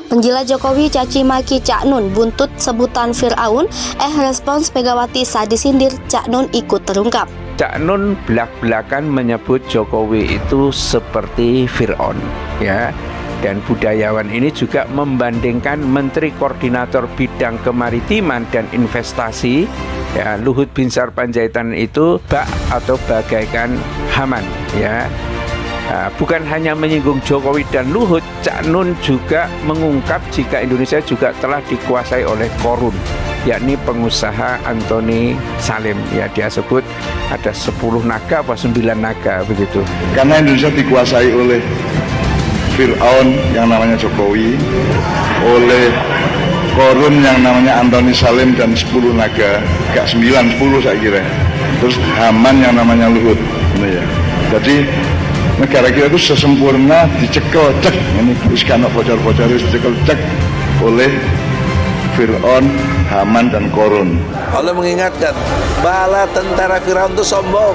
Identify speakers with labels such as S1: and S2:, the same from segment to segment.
S1: Penjila Jokowi caci maki Cak Nun buntut sebutan Firaun, respons Megawati saat disindir Cak Nun ikut terungkap.
S2: Cak Nun belak-belakan menyebut Jokowi itu seperti Firaun, ya. Dan budayawan ini juga membandingkan Menteri Koordinator Bidang Kemaritiman dan Investasi, ya, Luhut Binsar Panjaitan itu bak atau bagaikan Haman, ya. Nah, bukan hanya menyinggung Jokowi dan Luhut, Cak Nun juga mengungkap jika Indonesia juga telah dikuasai oleh Korun, yakni pengusaha Antoni Salim. Ya, dia sebut ada 10 naga apa 9 naga begitu.
S3: Karena Indonesia dikuasai oleh Firaun yang namanya Jokowi, oleh Korun yang namanya Antoni Salim dan 10 naga, gak 9, 10 saya kira. Terus Haman yang namanya Luhut. Nah, ya. Jadi negara kita itu sesempurna dicekel cek, ini karena bocor-bocor dicekel cek oleh Firaun, Haman dan Korun.
S4: Allah mengingatkan, bala tentara Firaun itu sombong.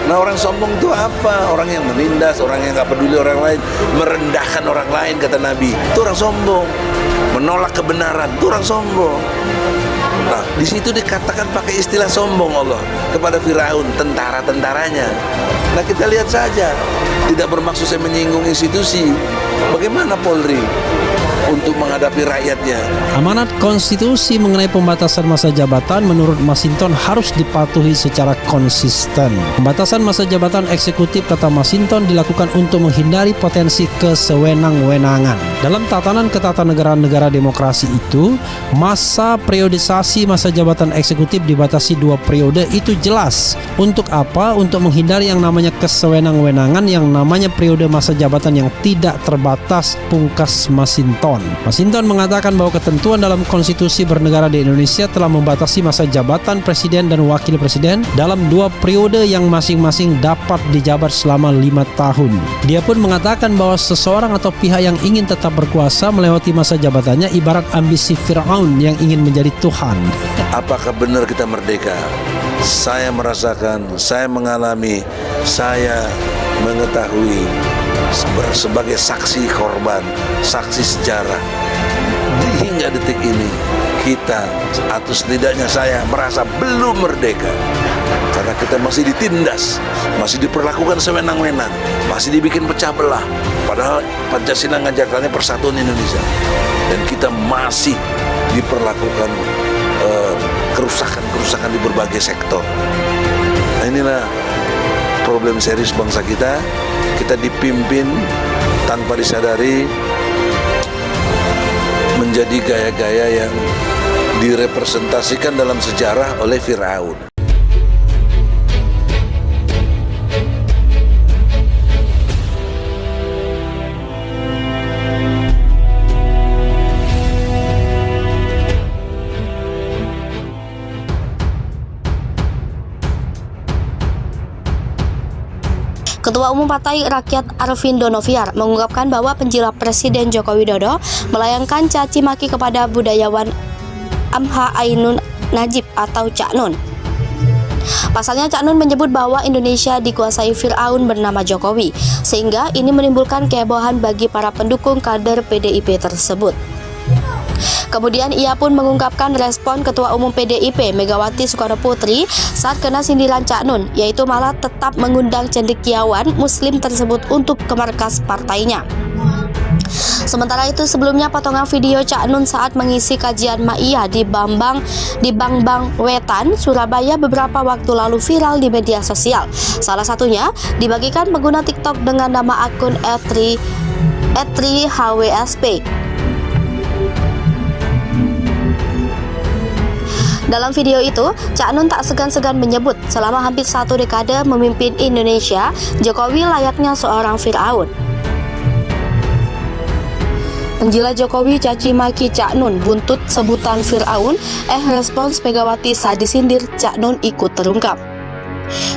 S4: Nah, orang sombong itu apa? Orang yang menindas, orang yang gak peduli orang lain, merendahkan orang lain, kata Nabi. Itu orang sombong. Menolak kebenaran, itu orang sombong. Nah, di situ dikatakan pakai istilah sombong Allah kepada Firaun, tentara-tentaranya. Nah, kita lihat saja, tidak bermaksud saya menyinggung institusi. Bagaimana Polri untuk menghadapi rakyatnya?
S5: Amanat konstitusi mengenai pembatasan masa jabatan menurut Masinton harus dipatuhi secara konsisten. Pembatasan masa jabatan eksekutif, kata Masinton, dilakukan untuk menghindari potensi kesewenang-wenangan. Dalam tatanan ketatanegaraan negara demokrasi itu, masa periodisasi masa jabatan eksekutif dibatasi 2 periode itu jelas. Untuk apa? Untuk menghindari yang namanya kesewenang-wenangan, yang namanya periode masa jabatan yang tidak terbatas, pungkas Masinton. Masinton mengatakan bahwa ketentuan dalam konstitusi bernegara di Indonesia telah membatasi masa jabatan presiden dan wakil presiden dalam 2 periode yang masing-masing dapat dijabat selama 5 tahun. Dia pun mengatakan bahwa seseorang atau pihak yang ingin tetap berkuasa melewati masa jabatannya ibarat ambisi Firaun yang ingin menjadi Tuhan.
S4: Apakah benar kita merdeka? Saya merasakan, saya mengalami, saya mengetahui sebagai saksi korban, saksi sejarah. Hingga detik ini kita, atau setidaknya saya, merasa belum merdeka. Karena kita masih ditindas, masih diperlakukan sewenang-wenang, masih dibikin pecah belah. Padahal Pancasila ngajakannya persatuan Indonesia. Dan kita masih diperlakukan kerusakan-kerusakan di berbagai sektor. Nah, inilah problem serius bangsa kita. Kita dipimpin tanpa disadari menjadi gaya-gaya yang direpresentasikan dalam sejarah oleh Firaun.
S1: Ketua Umum Partai Rakyat Arvindo Noviar mengungkapkan bahwa penjila Presiden Joko Widodo melayangkan caci maki kepada budayawan Amha Ainun Najib atau Cak Nun. Pasalnya Cak Nun menyebut bahwa Indonesia dikuasai Firaun bernama Jokowi, sehingga ini menimbulkan kehebohan bagi para pendukung kader PDIP tersebut. Kemudian ia pun mengungkapkan respon Ketua Umum PDIP Megawati Soekarnoputri saat kena sindiran Cak Nun, yaitu malah tetap mengundang cendekiawan Muslim tersebut untuk ke markas partainya. Sementara itu, sebelumnya potongan video Cak Nun saat mengisi kajian Ma'iyah di Bangbang Wetan, Surabaya beberapa waktu lalu viral di media sosial. Salah satunya dibagikan pengguna TikTok dengan nama akun @3hwsp. Dalam video itu, Cak Nun tak segan-segan menyebut selama hampir 1 dekade memimpin Indonesia, Jokowi layaknya seorang Firaun. Penjila Jokowi caci maki Cak Nun buntut sebutan Firaun, respons Megawati saat disindir Cak Nun ikut terungkap.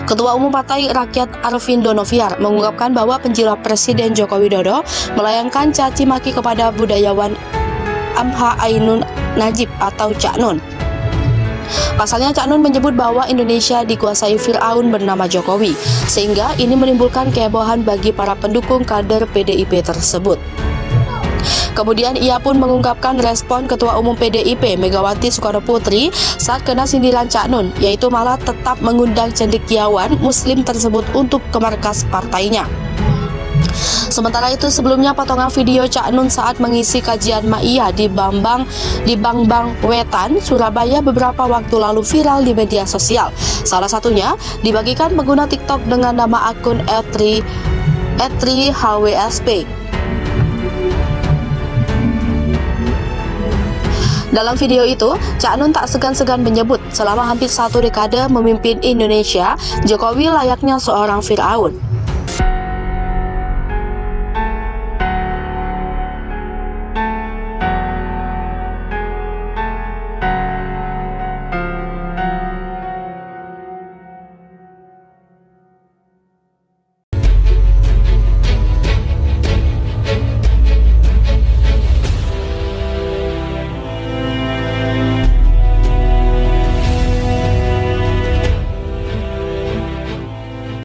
S1: Ketua Umum Partai Rakyat Arvindo Noviar mengungkapkan bahwa penjila Presiden Joko Widodo melayangkan caci maki kepada budayawan Amha Ainun Najib atau Cak Nun. Pasalnya Cak Nun menyebut bahwa Indonesia dikuasai Firaun bernama Jokowi, sehingga ini menimbulkan kehebohan bagi para pendukung kader PDIP tersebut. Kemudian ia pun mengungkapkan respon Ketua Umum PDIP Megawati Soekarnoputri saat kena sindiran Cak Nun, yaitu malah tetap mengundang cendekiawan Muslim tersebut untuk ke markas partainya. Sementara itu, sebelumnya potongan video Cak Nun saat mengisi kajian Ma'iyah di Bangbang Wetan, Surabaya beberapa waktu lalu viral di media sosial. Salah satunya dibagikan pengguna TikTok dengan nama akun @HWSP. Dalam video itu, Cak Nun tak segan-segan menyebut selama hampir 1 dekade memimpin Indonesia, Jokowi layaknya seorang Fir'aun.